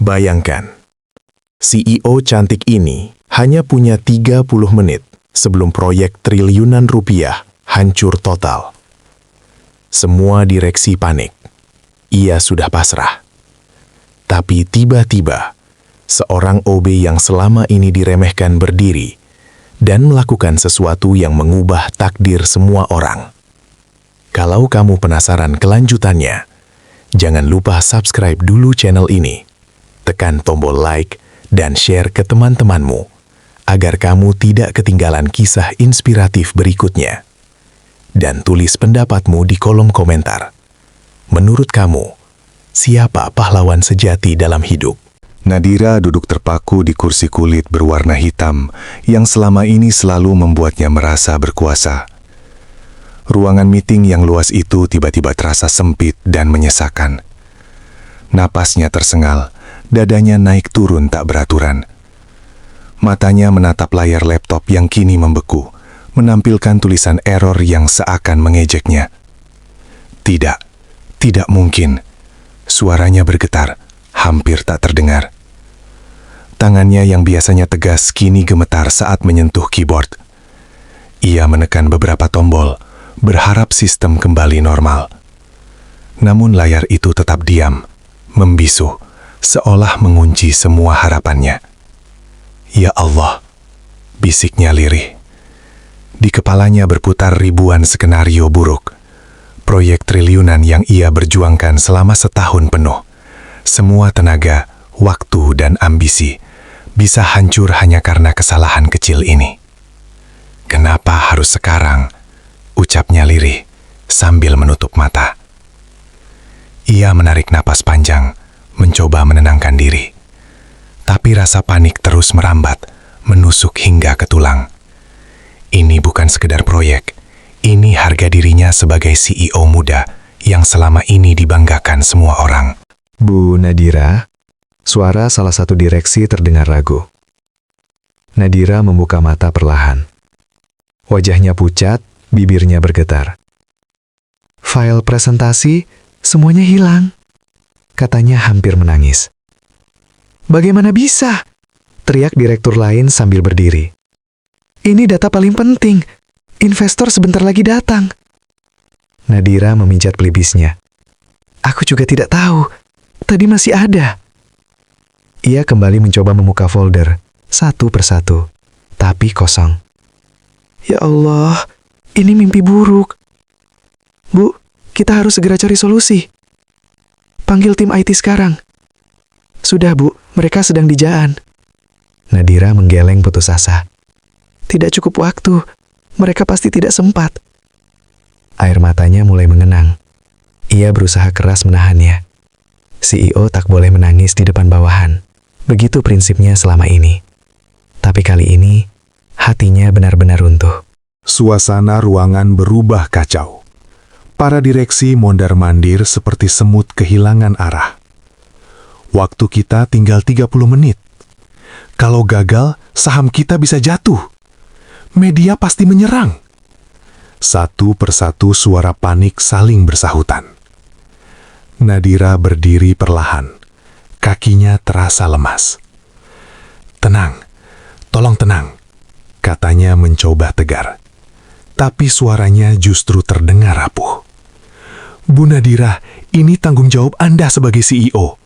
Bayangkan, CEO cantik ini hanya punya 30 menit sebelum proyek triliunan rupiah hancur total. Semua direksi panik. Ia sudah pasrah. Tapi tiba-tiba, seorang OB yang selama ini diremehkan berdiri dan melakukan sesuatu yang mengubah takdir semua orang. Kalau kamu penasaran kelanjutannya, jangan lupa subscribe dulu channel ini. Tekan tombol like dan share ke teman-temanmu, agar kamu tidak ketinggalan kisah inspiratif berikutnya. Dan tulis pendapatmu di kolom komentar. Menurut kamu, siapa pahlawan sejati dalam hidup? Nadira duduk terpaku di kursi kulit berwarna hitam yang selama ini selalu membuatnya merasa berkuasa. Ruangan meeting yang luas itu tiba-tiba terasa sempit dan menyesakan. Napasnya tersengal, dadanya naik turun tak beraturan. Matanya menatap layar laptop yang kini membeku, menampilkan tulisan error yang seakan mengejeknya. Tidak mungkin. Suaranya bergetar, hampir tak terdengar. Tangannya yang biasanya tegas kini gemetar saat menyentuh keyboard. Ia menekan beberapa tombol, berharap sistem kembali normal. Namun layar itu tetap diam, membisu, seolah mengunci semua harapannya. Ya Allah, bisiknya lirih. Di kepalanya berputar ribuan skenario buruk. Proyek triliunan yang ia berjuangkan selama setahun penuh. Semua tenaga, waktu, dan ambisi bisa hancur hanya karena kesalahan kecil ini. Kenapa harus sekarang? Ucapnya lirih sambil menutup mata. Ia menarik napas panjang, mencoba menenangkan diri. Tapi rasa panik terus merambat, menusuk hingga ke tulang. Ini bukan sekedar proyek, ini harga dirinya sebagai CEO muda yang selama ini dibanggakan semua orang. Bu Nadira, suara salah satu direksi terdengar ragu. Nadira membuka mata perlahan. Wajahnya pucat, bibirnya bergetar. File presentasi, semuanya hilang. Katanya hampir menangis. Bagaimana bisa? Teriak direktur lain sambil berdiri. Ini data paling penting. Investor sebentar lagi datang. Nadira memijat pelibisnya. Aku juga tidak tahu. Tadi masih ada. Ia kembali mencoba membuka folder, satu persatu, tapi kosong. Ya Allah, ini mimpi buruk. Bu, kita harus segera cari solusi. Panggil tim IT sekarang. Sudah, Bu, mereka sedang di Jaan. Nadira menggeleng putus asa. Tidak cukup waktu, mereka pasti tidak sempat. Air matanya mulai mengenang. Ia berusaha keras menahannya. CEO tak boleh menangis di depan bawahan. Begitu prinsipnya selama ini. Tapi kali ini, hatinya benar-benar runtuh. Suasana ruangan berubah kacau. Para direksi mondar-mandir seperti semut kehilangan arah. Waktu kita tinggal 30 menit. Kalau gagal, saham kita bisa jatuh. Media pasti menyerang. Satu persatu suara panik saling bersahutan. Nadira berdiri perlahan. Kakinya terasa lemas. Tenang, tolong tenang, katanya mencoba tegar. Tapi suaranya justru terdengar rapuh. Bu Nadira, ini tanggung jawab Anda sebagai CEO.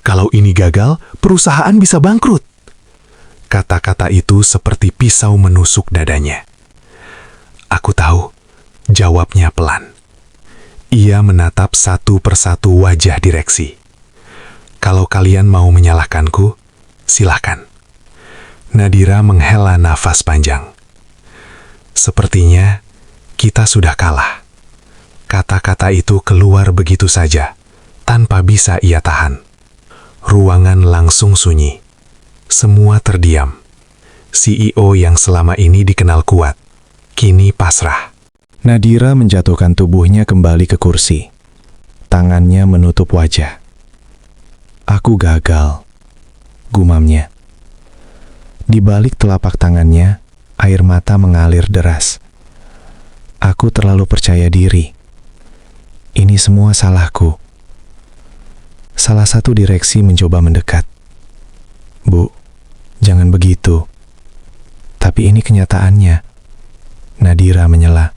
Kalau ini gagal, perusahaan bisa bangkrut. Kata-kata itu seperti pisau menusuk dadanya. Aku tahu, jawabnya pelan. Ia menatap satu persatu wajah direksi. Kalau kalian mau menyalahkanku, silakan. Nadira menghela nafas panjang. Sepertinya kita sudah kalah. Kata-kata itu keluar begitu saja, tanpa bisa ia tahan. Ruangan langsung sunyi. Semua terdiam. CEO yang selama ini dikenal kuat, kini pasrah. Nadira menjatuhkan tubuhnya kembali ke kursi. Tangannya menutup wajah. Aku gagal, gumamnya. Di balik telapak tangannya, air mata mengalir deras. Aku terlalu percaya diri. Ini semua salahku. Salah satu direksi mencoba mendekat. "Bu, jangan begitu." "Tapi ini kenyataannya." Nadira menyela.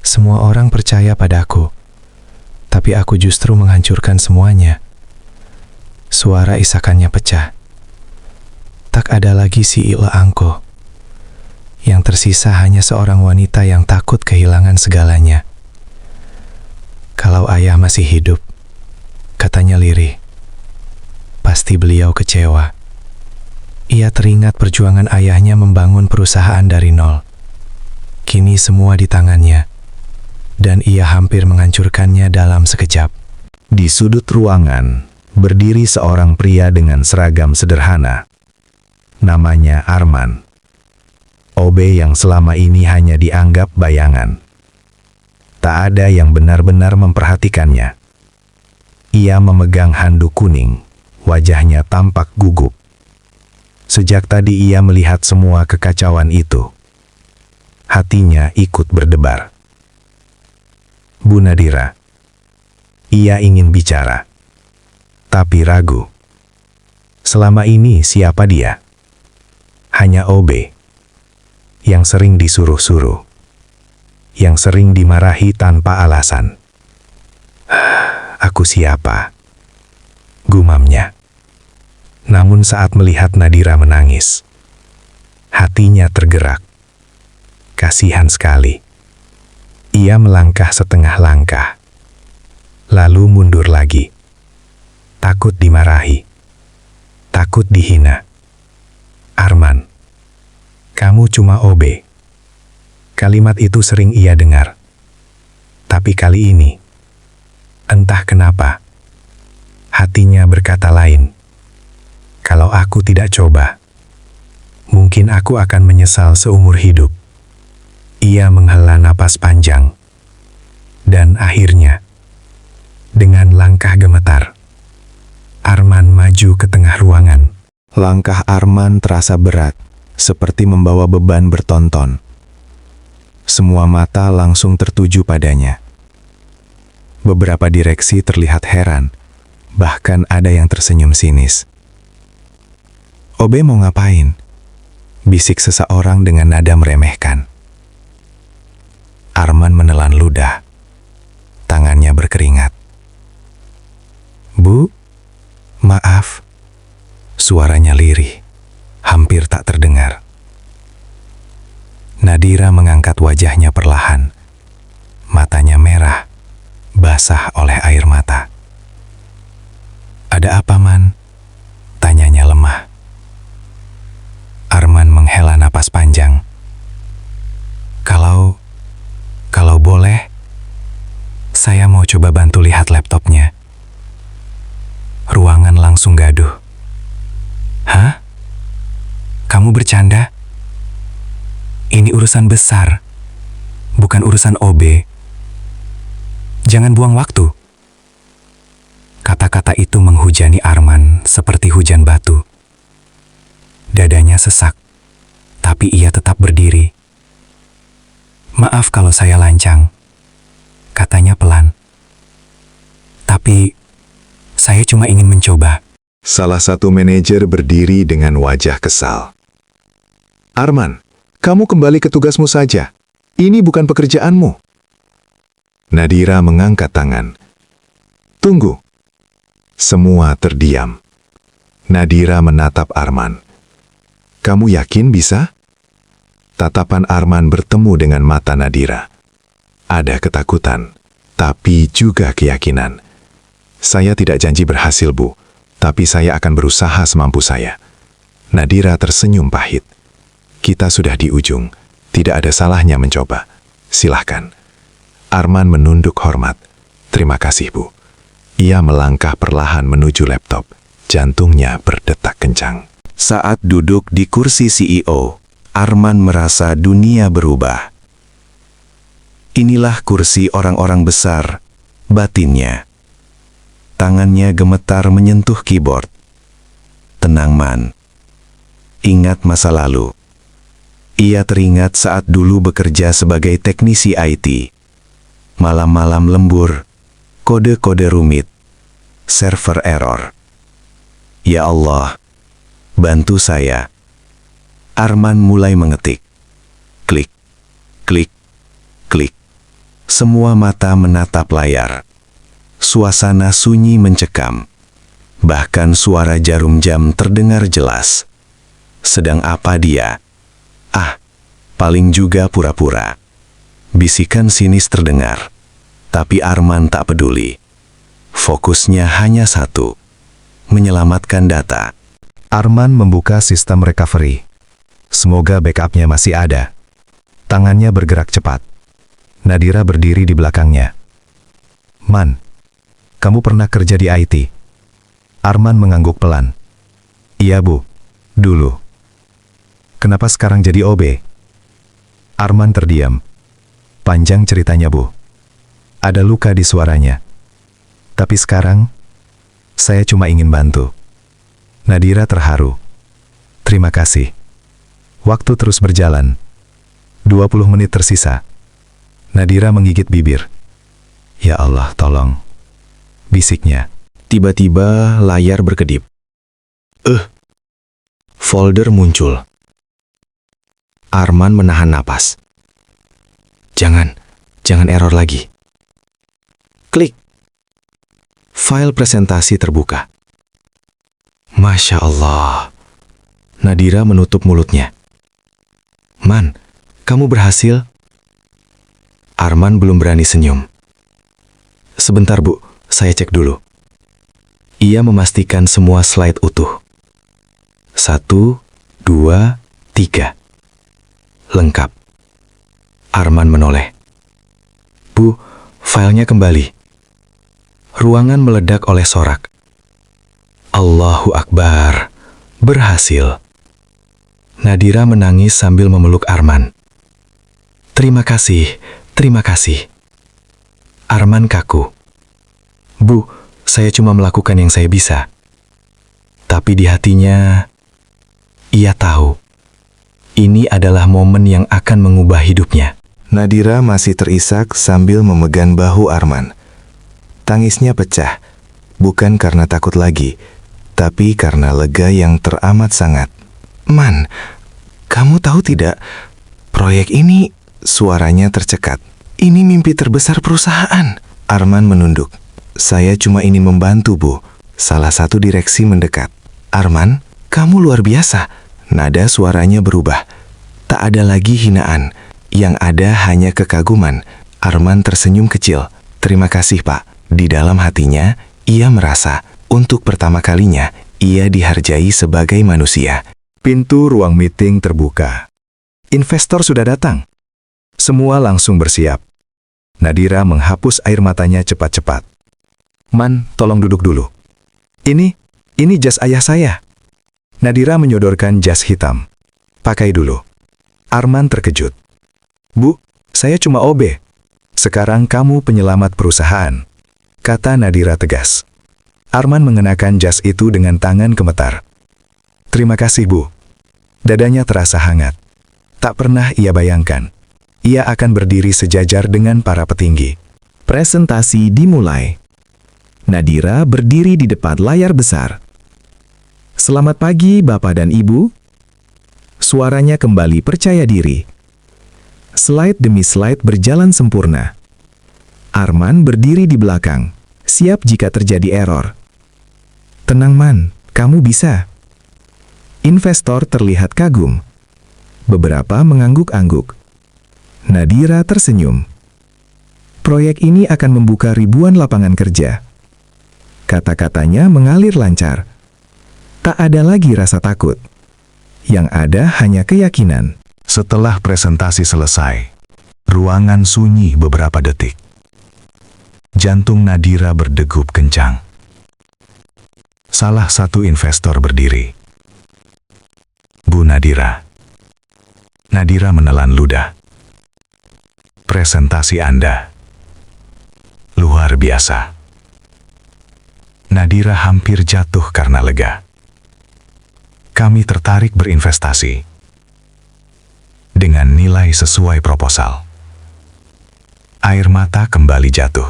"Semua orang percaya padaku, tapi aku justru menghancurkan semuanya." Suara isakannya pecah. Tak ada lagi si Ile Angko. Yang tersisa hanya seorang wanita yang takut kehilangan segalanya. "Kalau ayah masih hidup," katanya lirih, "pasti beliau kecewa." Ia teringat perjuangan ayahnya membangun perusahaan dari nol. Kini semua di tangannya, dan ia hampir menghancurkannya dalam sekejap. Di sudut ruangan, berdiri seorang pria dengan seragam sederhana. Namanya Arman. OB yang selama ini hanya dianggap bayangan. Tak ada yang benar-benar memperhatikannya. Ia memegang handuk kuning, wajahnya tampak gugup. Sejak tadi ia melihat semua kekacauan itu. Hatinya ikut berdebar. "Bu Nadira." Ia ingin bicara, tapi ragu. Selama ini siapa dia? Hanya OB. Yang sering disuruh-suruh. Yang sering dimarahi tanpa alasan. "Aku siapa?" gumamnya. Namun saat melihat Nadira menangis, hatinya tergerak. Kasihan sekali. Ia melangkah setengah langkah, lalu mundur lagi. Takut dimarahi, takut dihina. "Arman, kamu cuma OB." Kalimat itu sering ia dengar. Tapi kali ini, entah kenapa, hatinya berkata lain. Kalau aku tidak coba, mungkin aku akan menyesal seumur hidup. Ia menghela napas panjang. Dan akhirnya, dengan langkah gemetar, Arman maju ke tengah ruangan. Langkah Arman terasa berat, seperti membawa beban bertonton. Semua mata langsung tertuju padanya. Beberapa direksi terlihat heran, bahkan ada yang tersenyum sinis. "OB mau ngapain?" bisik seseorang dengan nada meremehkan. Arman menelan ludah. Tangannya berkeringat. "Bu, maaf." Suaranya lirih, hampir tak terdengar. Nadira mengangkat wajahnya perlahan. Matanya merah, basah oleh air mata. "Ada apa, Man?" tanyanya lemah. Arman menghela napas panjang. Kalau boleh, saya mau coba bantu lihat laptopnya." Ruangan langsung gaduh. "Hah? Kamu bercanda? Ini urusan besar, bukan urusan OB. Jangan buang waktu." Kata-kata itu menghujani Arman seperti hujan batu. Dadanya sesak, tapi ia tetap berdiri. "Maaf kalau saya lancang," katanya pelan. "Tapi, saya cuma ingin mencoba." Salah satu manajer berdiri dengan wajah kesal. "Arman, kamu kembali ke tugasmu saja. Ini bukan pekerjaanmu." Nadira mengangkat tangan. "Tunggu." Semua terdiam. Nadira menatap Arman. "Kamu yakin bisa?" Tatapan Arman bertemu dengan mata Nadira. Ada ketakutan, tapi juga keyakinan. "Saya tidak janji berhasil, Bu, tapi saya akan berusaha semampu saya." Nadira tersenyum pahit. "Kita sudah di ujung, tidak ada salahnya mencoba. Silahkan." Arman menunduk hormat. "Terima kasih, Bu." Ia melangkah perlahan menuju laptop. Jantungnya berdetak kencang. Saat duduk di kursi CEO, Arman merasa dunia berubah. Inilah kursi orang-orang besar, batinnya. Tangannya gemetar menyentuh keyboard. Tenang, Man. Ingat masa lalu. Ia teringat saat dulu bekerja sebagai teknisi IT. Malam-malam lembur, kode-kode rumit, server error. Ya Allah, bantu saya. Arman mulai mengetik. Klik, klik, klik. Semua mata menatap layar. Suasana sunyi mencekam. Bahkan suara jarum jam terdengar jelas. Sedang apa dia? Ah, paling juga pura-pura. Bisikan sinis terdengar. Tapi Arman tak peduli. Fokusnya hanya satu. Menyelamatkan data. Arman membuka sistem recovery. Semoga backupnya masih ada. Tangannya bergerak cepat. Nadira berdiri di belakangnya. Man, kamu pernah kerja di IT? Arman mengangguk pelan. Iya bu, dulu. Kenapa sekarang jadi OB? Arman terdiam. Panjang ceritanya bu. Ada luka di suaranya. Tapi sekarang, saya cuma ingin bantu. Nadira terharu. Terima kasih. Waktu terus berjalan. 20 menit tersisa. Nadira menggigit bibir. Ya Allah, tolong. Bisiknya. Tiba-tiba layar berkedip. Folder muncul. Arman menahan napas. Jangan error lagi. Klik. File presentasi terbuka. Masya Allah. Nadira menutup mulutnya. Man, kamu berhasil? Arman belum berani senyum. Sebentar bu, saya cek dulu. Ia memastikan semua slide utuh. 1, 2, 3. Lengkap. Arman menoleh. Bu, filenya kembali. Ruangan meledak oleh sorak. Allahu Akbar. Berhasil. Nadira menangis sambil memeluk Arman. Terima kasih, terima kasih. Arman kaku. Bu, saya cuma melakukan yang saya bisa. Tapi di hatinya, ia tahu. Ini adalah momen yang akan mengubah hidupnya. Nadira masih terisak sambil memegang bahu Arman. Tangisnya pecah, bukan karena takut lagi, tapi karena lega yang teramat sangat. Man, kamu tahu tidak, proyek ini suaranya tercekat. Ini mimpi terbesar perusahaan. Arman menunduk. Saya cuma ingin membantu, Bu. Salah satu direksi mendekat. Arman, kamu luar biasa. Nada suaranya berubah. Tak ada lagi hinaan. Yang ada hanya kekaguman. Arman tersenyum kecil. Terima kasih, Pak. Di dalam hatinya, ia merasa untuk pertama kalinya ia dihargai sebagai manusia. Pintu ruang meeting terbuka. Investor sudah datang. Semua langsung bersiap. Nadira menghapus air matanya cepat-cepat. Man, tolong duduk dulu. Ini jas ayah saya. Nadira menyodorkan jas hitam. Pakai dulu. Arman terkejut. Bu, saya cuma OB. Sekarang kamu penyelamat perusahaan, kata Nadira tegas. Arman mengenakan jas itu dengan tangan gemetar. Terima kasih, Bu. Dadanya terasa hangat. Tak pernah ia bayangkan. Ia akan berdiri sejajar dengan para petinggi. Presentasi dimulai. Nadira berdiri di depan layar besar. Selamat pagi, Bapak dan Ibu. Suaranya kembali percaya diri. Slide demi slide berjalan sempurna. Arman berdiri di belakang, siap jika terjadi error. Tenang, Man, kamu bisa. Investor terlihat kagum. Beberapa mengangguk-angguk. Nadira tersenyum. Proyek ini akan membuka ribuan lapangan kerja. Kata-katanya mengalir lancar. Tak ada lagi rasa takut. Yang ada hanya keyakinan. Setelah presentasi selesai, ruangan sunyi beberapa detik. Jantung Nadira berdegup kencang. Salah satu investor berdiri. Bu Nadira. Nadira menelan ludah. Presentasi Anda luar biasa. Nadira hampir jatuh karena lega. Kami tertarik berinvestasi dengan nilai sesuai proposal. Air mata kembali jatuh.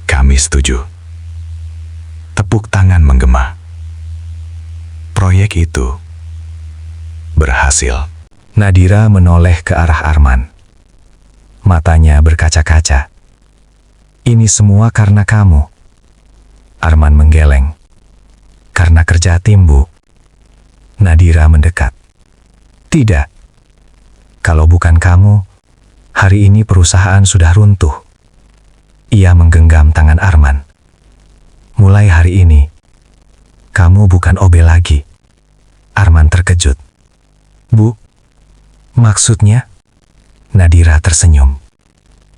Kami setuju. Tepuk tangan menggema. Proyek itu berhasil. Nadira menoleh ke arah Arman. Matanya berkaca-kaca. Ini semua karena kamu. Arman menggeleng. Karena kerja tim, Bu. Nadira mendekat. Tidak. Kalau bukan kamu, hari ini perusahaan sudah runtuh. Ia menggenggam tangan Arman. Mulai hari ini, kamu bukan OB lagi. Arman terkejut. Bu, maksudnya? Nadira tersenyum.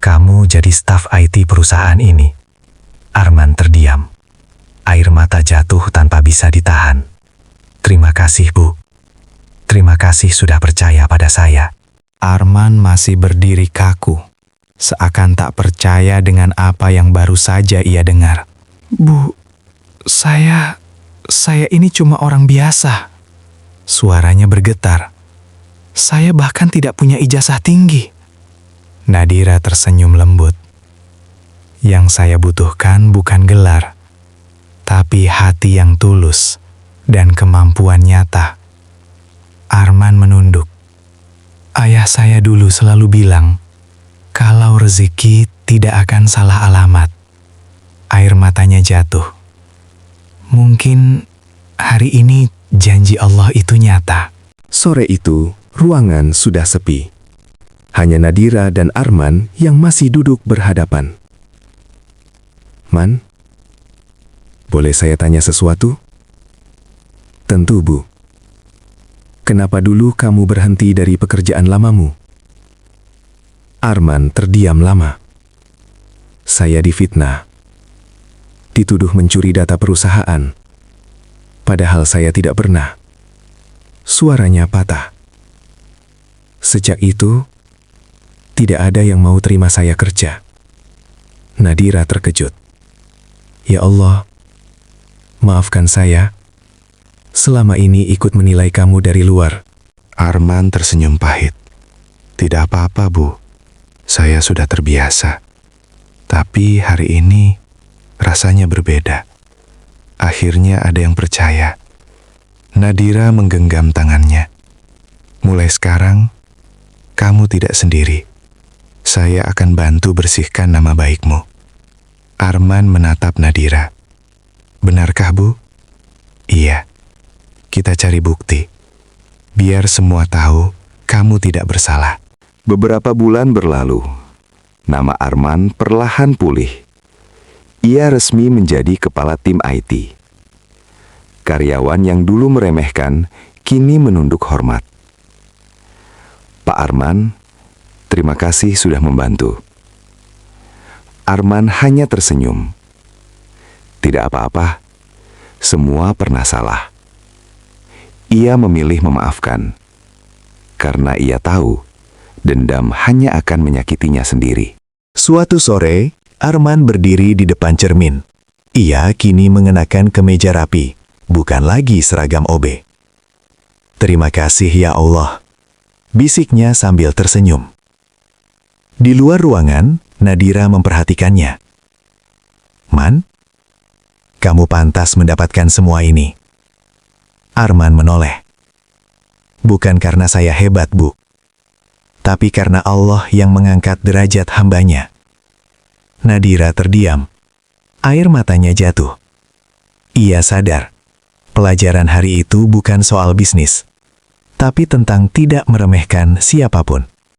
Kamu jadi staf IT perusahaan ini. Arman terdiam. Air mata jatuh tanpa bisa ditahan. Terima kasih, Bu. Terima kasih sudah percaya pada saya. Arman masih berdiri kaku, seakan tak percaya dengan apa yang baru saja ia dengar. Bu, saya ini cuma orang biasa. Suaranya bergetar. Saya bahkan tidak punya ijazah tinggi. Nadira tersenyum lembut. Yang saya butuhkan bukan gelar, tapi hati yang tulus dan kemampuan nyata. Arman menunduk. Ayah saya dulu selalu bilang, kalau rezeki tidak akan salah alamat. Air matanya jatuh. Mungkin hari ini janji Allah itu nyata. Sore itu, ruangan sudah sepi. Hanya Nadira dan Arman yang masih duduk berhadapan. Man, boleh saya tanya sesuatu? Tentu, Bu. Kenapa dulu kamu berhenti dari pekerjaan lamamu? Arman terdiam lama. Saya difitnah. Dituduh mencuri data perusahaan. Padahal saya tidak pernah. Suaranya patah. Sejak itu, tidak ada yang mau terima saya kerja. Nadira terkejut. Ya Allah, maafkan saya. Selama ini ikut menilai kamu dari luar. Arman tersenyum pahit. Tidak apa-apa, Bu. Saya sudah terbiasa. Tapi hari ini rasanya berbeda. Akhirnya ada yang percaya. Nadira menggenggam tangannya. Mulai sekarang, kamu tidak sendiri. Saya akan bantu bersihkan nama baikmu. Arman menatap Nadira. Benarkah, Bu? Iya. Kita cari bukti. Biar semua tahu kamu tidak bersalah. Beberapa bulan berlalu. Nama Arman perlahan pulih. Ia resmi menjadi kepala tim IT. Karyawan yang dulu meremehkan, kini menunduk hormat. Pak Arman, terima kasih sudah membantu. Arman hanya tersenyum. Tidak apa-apa, semua pernah salah. Ia memilih memaafkan, karena ia tahu dendam hanya akan menyakitinya sendiri. Suatu sore, Arman berdiri di depan cermin. Ia kini mengenakan kemeja rapi, bukan lagi seragam OB. Terima kasih ya Allah, bisiknya sambil tersenyum. Di luar ruangan, Nadira memperhatikannya. Man, kamu pantas mendapatkan semua ini. Arman menoleh. Bukan karena saya hebat, Bu. Tapi karena Allah yang mengangkat derajat hambanya. Nadira terdiam. Air matanya jatuh. Ia sadar, pelajaran hari itu bukan soal bisnis, tapi tentang tidak meremehkan siapapun.